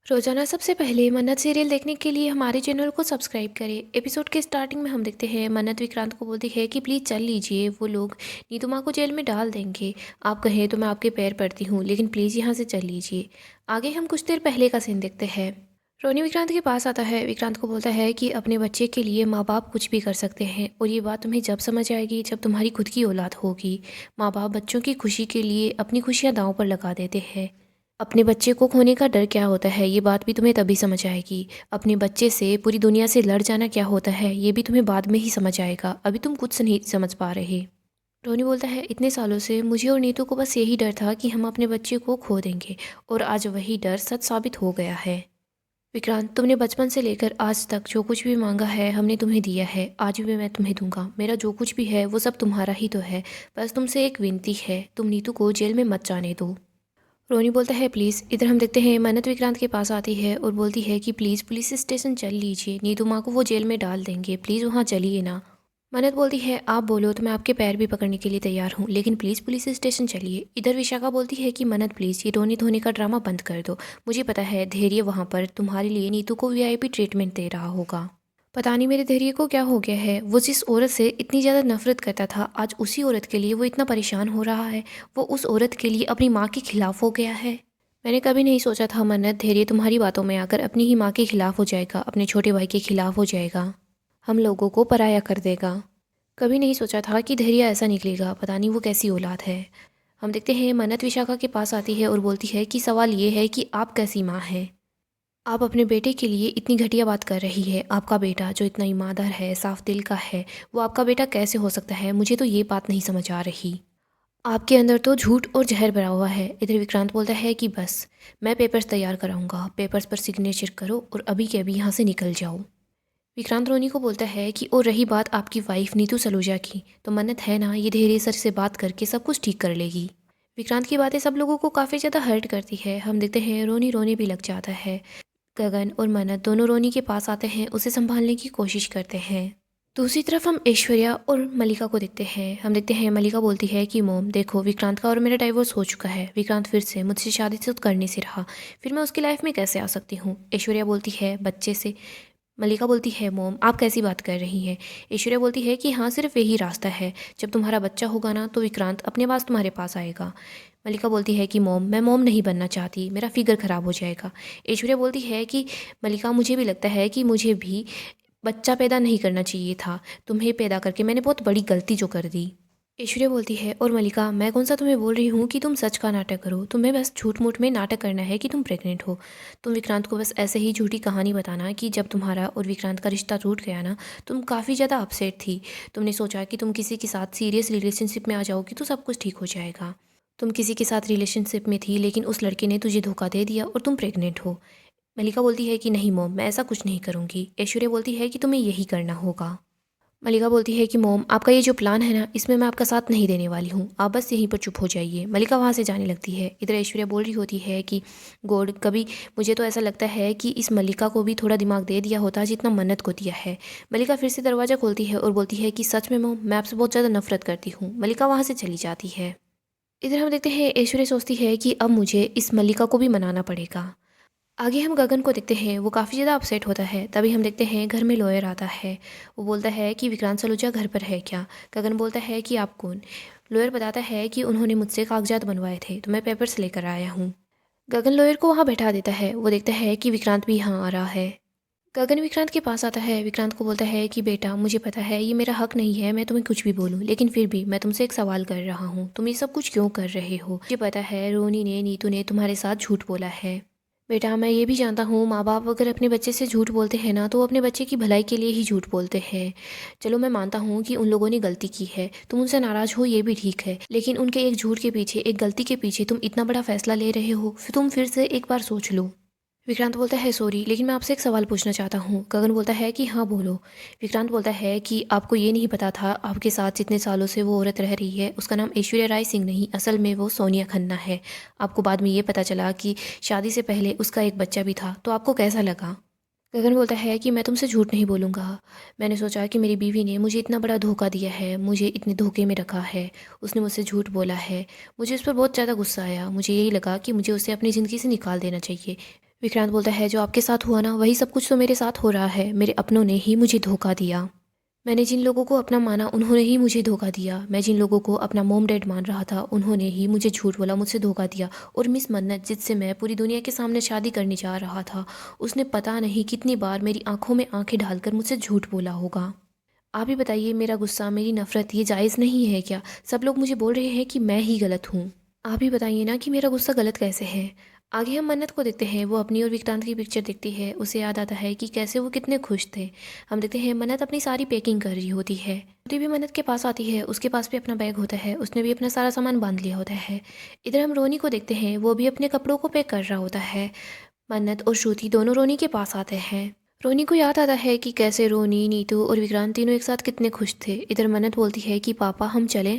रोजाना सबसे पहले मन्नत सीरियल देखने के लिए हमारे चैनल को सब्सक्राइब करें। एपिसोड के स्टार्टिंग में हम देखते हैं मन्नत विक्रांत को बोलती है कि प्लीज़ चल लीजिए, वो लोग नीतू माँ को जेल में डाल देंगे। आप कहें तो मैं आपके पैर पड़ती हूँ, लेकिन प्लीज़ यहाँ से चल लीजिए। आगे हम कुछ देर पहले का सीन देखते हैं। रोनी विक्रांत के पास आता है, विक्रांत को बोलता है कि अपने बच्चे के लिए माँ बाप कुछ भी कर सकते हैं और ये बात तुम्हें जब समझ आएगी जब तुम्हारी खुद की औलाद होगी। माँ बाप बच्चों की खुशी के लिए अपनी खुशियाँ दांव पर लगा देते हैं। अपने बच्चे को खोने का डर क्या होता है ये बात भी तुम्हें तभी समझ आएगी। अपने बच्चे से पूरी दुनिया से लड़ जाना क्या होता है ये भी तुम्हें बाद में ही समझ आएगा, अभी तुम कुछ नहीं समझ पा रहे। रोनी बोलता है, इतने सालों से मुझे और नीतू को बस यही डर था कि हम अपने बच्चे को खो देंगे और आज वही डर सच साबित हो गया है। विक्रांत, तुमने बचपन से लेकर आज तक जो कुछ भी मांगा है हमने तुम्हें दिया है, आज भी मैं तुम्हें दूंगा। मेरा जो कुछ भी है वो सब तुम्हारा ही तो है। बस तुमसे एक विनती है, तुम नीतू को जेल में मत जाने दो। रोनी बोलता है, प्लीज़। इधर हम देखते हैं मन्नत विक्रांत के पास आती है और बोलती है कि प्लीज़ पुलिस स्टेशन चल लीजिए, नीतू माँ को वो जेल में डाल देंगे, प्लीज़ वहाँ चलिए ना। मन्नत बोलती है, आप बोलो तो मैं आपके पैर भी पकड़ने के लिए तैयार हूँ, लेकिन प्लीज़ पुलिस स्टेशन चलिए। इधर विशाखा बोलती है कि मन्नत प्लीज़ ये रोने धोने का ड्रामा बंद कर दो। मुझे पता है धैर्य वहाँ पर तुम्हारे लिए नीतू को वीआईपी ट्रीटमेंट दे रहा होगा। पता नहीं मेरे धैर्य को क्या हो गया है, वो जिस औरत से इतनी ज़्यादा नफरत करता था आज उसी औरत के लिए वो इतना परेशान हो रहा है। वो उस औरत के लिए अपनी माँ के खिलाफ हो गया है। मैंने कभी नहीं सोचा था मन्नत, धैर्य तुम्हारी बातों में आकर अपनी ही माँ के खिलाफ हो जाएगा, अपने छोटे भाई के खिलाफ हो जाएगा, हम लोगों को पराया कर देगा। कभी नहीं सोचा था कि धैर्य ऐसा निकलेगा, पता नहीं वो कैसी औलाद है। हम देखते हैं मन्नत विशाखा के पास आती है और बोलती है कि सवाल ये है कि आप कैसी माँ हैं। आप अपने बेटे के लिए इतनी घटिया बात कर रही है। आपका बेटा जो इतना ईमानदार है, साफ दिल का है, वो आपका बेटा कैसे हो सकता है? मुझे तो ये बात नहीं समझ आ रही। आपके अंदर तो झूठ और जहर भरा हुआ है। इधर विक्रांत बोलता है कि बस मैं पेपर्स तैयार कराऊंगा, पेपर्स पर सिग्नेचर करो और अभी के अभी यहाँ से निकल जाओ। विक्रांत रोनी को बोलता है कि और रही बात आपकी वाइफ नीतू सलूजा की, तो मन्नत है ना, ये धैर्य सर से बात करके सब कुछ ठीक कर लेगी। विक्रांत की बातें सब लोगों को काफ़ी ज़्यादा हर्ट करती है। हम देखते हैं रोनी रोने भी लग जाता है। गगन और मन्नत दोनों रोनी के पास आते हैं, उसे संभालने की कोशिश करते हैं। दूसरी तरफ हम ऐश्वर्या और मलिका को देखते हैं। हम देखते हैं मलिका बोलती है कि मोम देखो, विक्रांत का और मेरा डाइवोर्स हो चुका है। विक्रांत फिर से मुझसे शादी तो करने से रहा, फिर मैं उसकी लाइफ में कैसे आ सकती हूँ? ऐश्वर्या बोलती है बच्चे से। मलिका बोलती है, मोम आप कैसी बात कर रही हैं? ऐश्वर्या बोलती है कि हाँ, सिर्फ यही रास्ता है, जब तुम्हारा बच्चा होगा ना तो विक्रांत अपने पास तुम्हारे पास आएगा। मलिका बोलती है कि मोम मैं मोम नहीं बनना चाहती, मेरा फिगर ख़राब हो जाएगा। ऐश्वर्या बोलती है कि मलिका मुझे भी लगता है कि मुझे भी बच्चा पैदा नहीं करना चाहिए था, तुम्हें पैदा करके मैंने बहुत बड़ी गलती जो कर दी। ऐश्वर्या बोलती है, और मलिका मैं कौन सा तुम्हें बोल रही हूँ कि तुम सच का नाटक करो, तुम्हें बस झूठ मूठ में नाटक करना है कि तुम प्रेग्नेंट हो। तुम विक्रांत को बस ऐसे ही झूठी कहानी बताना कि जब तुम्हारा और विक्रांत का रिश्ता टूट गया ना, तुम काफ़ी ज़्यादा अपसेट थी। तुमने सोचा कि तुम किसी के साथ सीरियस रिलेशनशिप में आ जाओगी तो सब कुछ ठीक हो जाएगा। तुम किसी के साथ रिलेशनशिप में थी, लेकिन उस लड़के ने तुझे धोखा दे दिया और तुम प्रेग्नेंट हो। मलिका बोलती है कि नहीं मोम, मैं ऐसा कुछ नहीं करूँगी। ऐश्वर्या बोलती है कि तुम्हें यही करना होगा। मलिका बोलती है कि मोम आपका ये जो प्लान है ना, इसमें मैं आपका साथ नहीं देने वाली हूँ, आप बस यहीं पर चुप हो जाइए। मलिका वहाँ से जाने लगती है। इधर ऐश्वर्या बोल रही होती है कि गॉड, कभी मुझे तो ऐसा लगता है कि इस मलिका को भी थोड़ा दिमाग दे दिया होता जितना मन्नत को दिया है। मलिका फिर से दरवाज़ा खोलती है और बोलती है कि सच में मोम मैं आपसे बहुत ज़्यादा नफरत करती हूँ। मलिका वहाँ से चली जाती है। इधर हम देखते हैं ऐश्वर्या सोचती है कि अब मुझे इस मल्लिका को भी मनाना पड़ेगा। आगे हम गगन को देखते हैं, वो काफ़ी ज़्यादा अपसेट होता है। तभी हम देखते हैं घर में लॉयर आता है। वो बोलता है कि विक्रांत सलूजा घर पर है क्या? गगन बोलता है कि आप कौन? लॉयर बताता है कि उन्होंने मुझसे कागजात बनवाए थे तो मैं पेपर्स लेकर आया हूँ। गगन लॉयर को वहाँ बैठा देता है। वो देखता है कि विक्रांत भी यहाँ आ रहा है। गगन विक्रांत के पास आता है। विक्रांत को बोलता है कि बेटा मुझे पता है ये मेरा हक नहीं है मैं तुम्हें कुछ भी बोलूं, लेकिन फिर भी मैं तुमसे एक सवाल कर रहा हूँ, तुम ये सब कुछ क्यों कर रहे हो? मुझे पता है रोनी ने, नीतू ने तुम्हारे साथ झूठ बोला है। बेटा मैं ये भी जानता हूँ माँ बाप अगर अपने बच्चे से झूठ बोलते हैं ना तो वो अपने बच्चे की भलाई के लिए ही झूठ बोलते हैं। चलो मैं मानता हूँ कि उन लोगों ने गलती की है, तुम उनसे नाराज़ हो ये भी ठीक है, लेकिन उनके एक झूठ के पीछे, एक गलती के पीछे तुम इतना बड़ा फैसला ले रहे हो, फिर तुम फिर से एक बार सोच लो। विक्रांत बोलता है सॉरी, लेकिन मैं आपसे एक सवाल पूछना चाहता हूँ। गगन बोलता है कि हाँ बोलो। विक्रांत बोलता है कि आपको ये नहीं पता था आपके साथ जितने सालों से वो औरत रह रही है उसका नाम ऐश्वर्या राय सिंह नहीं, असल में वो सोनिया खन्ना है। आपको बाद में ये पता चला कि शादी से पहले उसका एक बच्चा भी था, तो आपको कैसा लगा? गगन बोलता है कि मैं तुमसे झूठ नहीं बोलूँगा। मैंने सोचा कि मेरी बीवी ने मुझे इतना बड़ा धोखा दिया है, मुझे इतने धोखे में रखा है, उसने मुझसे झूठ बोला है, मुझे उस पर बहुत ज़्यादा गुस्सा आया। मुझे यही लगा कि मुझे उसे अपनी ज़िंदगी से निकाल देना चाहिए। विक्रांत बोलता है जो आपके साथ हुआ ना वही सब कुछ तो मेरे साथ हो रहा है। मेरे अपनों ने ही मुझे धोखा दिया। मैंने जिन लोगों को अपना माना उन्होंने ही मुझे धोखा दिया। मैं जिन लोगों को अपना मॉम डैड मान रहा था उन्होंने ही मुझे झूठ बोला, मुझसे धोखा दिया। और मिस मन्नत जिससे मैं पूरी दुनिया के सामने शादी करने जा रहा था, उसने पता नहीं कितनी बार मेरी आंखों में आंखें डालकर मुझसे झूठ बोला होगा। आप ही बताइए, मेरा गुस्सा, मेरी नफरत ये जायज़ नहीं है क्या? सब लोग मुझे बोल रहे हैं कि मैं ही गलत हूँ। आप ही बताइए ना कि मेरा गुस्सा गलत कैसे है? आगे हम मन्नत को देखते हैं, वो अपनी और विक्रांत की पिक्चर देखती है। उसे याद आता है कि कैसे वो कितने खुश थे। हम देखते हैं मन्नत अपनी सारी पैकिंग कर रही होती है। श्रुति भी मन्नत के पास आती है, उसके पास भी अपना बैग होता है, उसने भी अपना सारा सामान बांध लिया होता है। इधर हम रोनी को देखते हैं, वो भी अपने कपड़ों को पैक कर रहा होता है। मन्नत और श्रुति दोनों रोनी के पास आते हैं। रोनी को याद आता है कि कैसे रोनी, नीतू और विक्रांत तीनों एक साथ कितने खुश थे। इधर मन्नत बोलती है कि पापा हम चलें।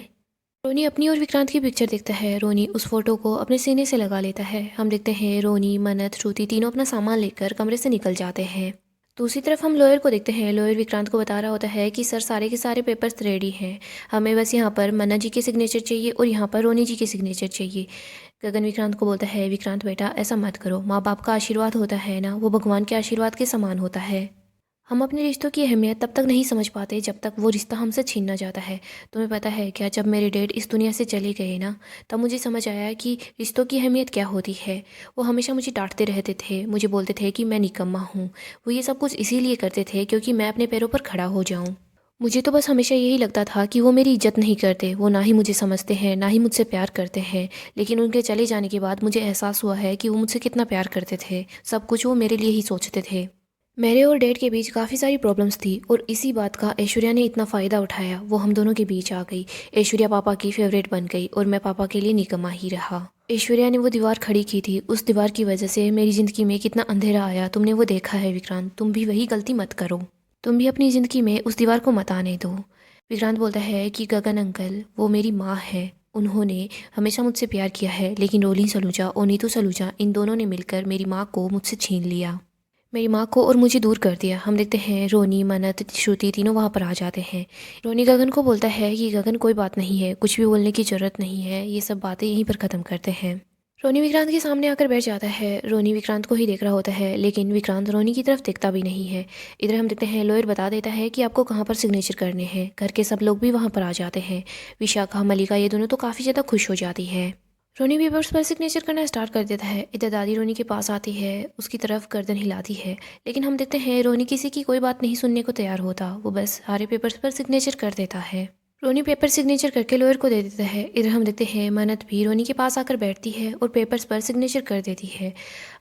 रोनी अपनी और विक्रांत की पिक्चर देखता है। रोनी उस फोटो को अपने सीने से लगा लेता है। हम देखते हैं रोनी, मन्नत, श्रुति तीनों अपना सामान लेकर कमरे से निकल जाते हैं। दूसरी तरफ हम लॉयर को देखते हैं। लॉयर विक्रांत को बता रहा होता है कि सर सारे के सारे पेपर्स रेडी हैं, हमें बस यहाँ पर मन्नत जी के सिग्नेचर चाहिए और यहाँ पर रोनी जी के सिग्नेचर चाहिए। गगन विक्रांत को बोलता है, विक्रांत बेटा ऐसा मत करो, माँ बाप का आशीर्वाद होता है ना, वो भगवान के आशीर्वाद के समान होता है। हम अपने रिश्तों की अहमियत तब तक नहीं समझ पाते जब तक वो रिश्ता हमसे छीन ना जाता है। तुम्हें पता है क्या, जब मेरे डैड इस दुनिया से चले गए ना, तब मुझे समझ आया कि रिश्तों की अहमियत क्या होती है। वो हमेशा मुझे डांटते रहते थे, मुझे बोलते थे कि मैं निकम्मा हूँ। वो ये सब कुछ इसीलिए करते थे क्योंकि मैं अपने पैरों पर खड़ा हो जाऊँ। मुझे तो बस हमेशा यही लगता था कि वो मेरी इज्जत नहीं करते, वो ना ही मुझे समझते हैं, ना ही मुझसे प्यार करते हैं। लेकिन उनके चले जाने के बाद मुझे एहसास हुआ है कि वो मुझसे कितना प्यार करते थे। सब कुछ वो मेरे लिए ही सोचते थे। मेरे और डैड के बीच काफ़ी सारी प्रॉब्लम्स थी और इसी बात का ऐश्वर्या ने इतना फ़ायदा उठाया, वो हम दोनों के बीच आ गई। ऐश्वर्या पापा की फेवरेट बन गई और मैं पापा के लिए निकम्मा ही रहा। ऐश्वर्या ने वो दीवार खड़ी की थी, उस दीवार की वजह से मेरी ज़िंदगी में कितना अंधेरा आया, तुमने वो देखा है विक्रांत। तुम भी वही गलती मत करो, तुम भी अपनी ज़िंदगी में उस दीवार को मत आने दो। विक्रांत बोलता है कि गगन अंकल वो मेरी माँ है, उन्होंने हमेशा मुझसे प्यार किया है, लेकिन रोलिन सलूजा और नीतू सलूजा इन दोनों ने मिलकर मेरी माँ को मुझसे छीन लिया, मेरी माँ को और मुझे दूर कर दिया। हम देखते हैं रोनी, मन्नत, श्रुति तीनों वहाँ पर आ जाते हैं। रोनी गगन को बोलता है कि गगन कोई बात नहीं है, कुछ भी बोलने की ज़रूरत नहीं है, ये सब बातें यहीं पर ख़त्म करते हैं। रोनी विक्रांत के सामने आकर बैठ जाता है। रोनी विक्रांत को ही देख रहा होता है, लेकिन विक्रांत रोनी की तरफ देखता भी नहीं है। इधर हम देखते हैं लॉयर बता देता है कि आपको कहाँ पर सिग्नेचर करने हैं। घर के सब लोग भी वहाँ पर आ जाते हैं। विशाखा, मलिका ये दोनों तो काफ़ी ज़्यादा खुश हो जाती है। रोनी पेपर्स पर सिग्नेचर करना स्टार्ट कर देता है। इधर दादी रोनी के पास आती है, उसकी तरफ गर्दन हिलाती है, लेकिन हम देखते हैं रोनी किसी की कोई बात नहीं सुनने को तैयार होता, वो बस सारे पेपर्स पर सिग्नेचर कर देता है। रोनी पेपर सिग्नेचर करके लॉयर को दे देता है। इधर हम देखते हैं मन्नत भी रोनी के पास आकर बैठती है और पेपर्स पर सिग्नेचर कर देती है।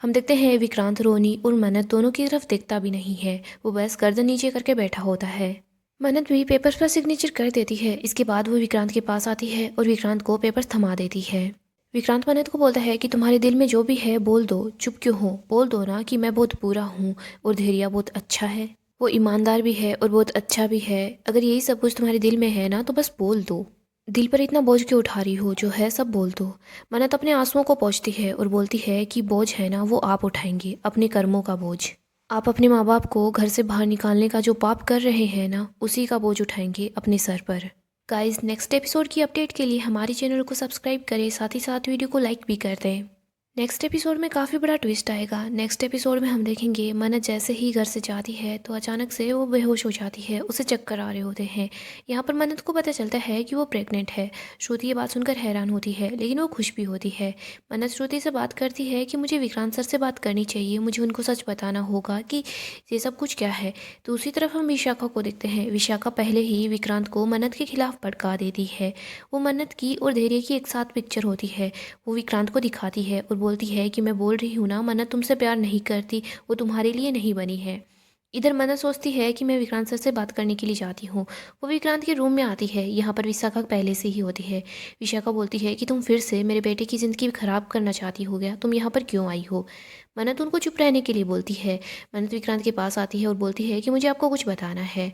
हम देखते हैं विक्रांत रोनी और मन्नत दोनों की तरफ देखता भी नहीं है, वो बस गर्दन नीचे करके बैठा होता है। मन्नत भी पेपर्स पर सिग्नेचर कर देती है। इसके बाद वो विक्रांत के पास आती है और विक्रांत को पेपर्स थमा देती है। विक्रांत मन्नत को बोलता है कि तुम्हारे दिल में जो भी है बोल दो, चुप क्यों हो, बोल दो ना कि मैं बहुत बुरा हूँ और धैर्य बहुत अच्छा है, वो ईमानदार भी है और बहुत अच्छा भी है। अगर यही सब कुछ तुम्हारे दिल में है ना तो बस बोल दो, दिल पर इतना बोझ क्यों उठा रही हो, जो है सब बोल दो। मन्नत अपने आंसुओं को पोंछती है और बोलती है कि बोझ है ना वो आप उठाएंगे, अपने कर्मों का बोझ। आप अपने माँ बाप को घर से बाहर निकालने का जो पाप कर रहे हैं ना, उसी का बोझ उठाएंगे अपने सर पर। गाइस, नेक्स्ट एपिसोड की अपडेट के लिए हमारे चैनल को सब्सक्राइब करें, साथ ही साथ वीडियो को लाइक भी कर दें। नेक्स्ट एपिसोड में काफ़ी बड़ा ट्विस्ट आएगा। नेक्स्ट एपिसोड में हम देखेंगे मन्नत जैसे ही घर से जाती है तो अचानक से वो बेहोश हो जाती है, उसे चक्कर आ रहे होते हैं। यहाँ पर मन्नत को पता चलता है कि वो प्रेग्नेंट है। श्रुति ये बात सुनकर हैरान होती है, लेकिन वो खुश भी होती है। मन्नत श्रुति से बात करती है कि मुझे विक्रांत सर से बात करनी चाहिए, मुझे उनको सच बताना होगा कि ये सब कुछ क्या है। दूसरी तरफ हम विशाखा को देखते हैं। विशाखा पहले ही विक्रांत को मन्नत के खिलाफ भड़का देती है। वो मन्नत की और धैर्य की एक साथ पिक्चर होती है, वो विक्रांत को दिखाती है और बोलती है कि मैं बोल रही हूँ ना, मन्नत तुमसे प्यार नहीं करती, वो तुम्हारे लिए नहीं बनी है। इधर मन्नत सोचती है कि मैं विक्रांत सर से बात करने के लिए जाती हूँ। वो विक्रांत के रूम में आती है। यहाँ पर विशाखा पहले से ही होती है। विशाखा बोलती है कि तुम फिर से मेरे बेटे की ज़िंदगी खराब करना चाहती हो क्या, तुम यहाँ पर क्यों आई हो। मन्नत उनको चुप रहने के लिए बोलती है। मन्नत विक्रांत के पास आती है और बोलती है कि मुझे आपको कुछ बताना है।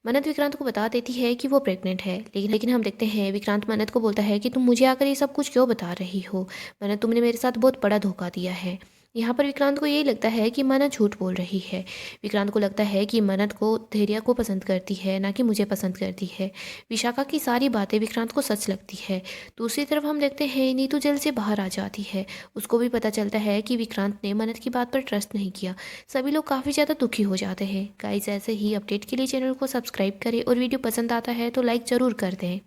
मन्नत विक्रांत को बता देती है कि वो प्रेग्नेंट है, लेकिन हम देखते हैं विक्रांत मन्नत को बोलता है कि तुम मुझे आकर ये सब कुछ क्यों बता रही हो। मन्नत, तुमने मेरे साथ बहुत बड़ा धोखा दिया है। यहाँ पर विक्रांत को यही लगता है कि मन्नत झूठ बोल रही है। विक्रांत को लगता है कि मन्नत को धैर्य को पसंद करती है, ना कि मुझे पसंद करती है। विशाखा की सारी बातें विक्रांत को सच लगती है। दूसरी तरफ हम देखते हैं नीतू जेल से बाहर आ जाती है। उसको भी पता चलता है कि विक्रांत ने मन्नत की बात पर ट्रस्ट नहीं किया। सभी लोग काफ़ी ज़्यादा दुखी हो जाते हैं। गाइस, ऐसे ही अपडेट के लिए चैनल को सब्सक्राइब करें और वीडियो पसंद आता है तो लाइक ज़रूर कर दें।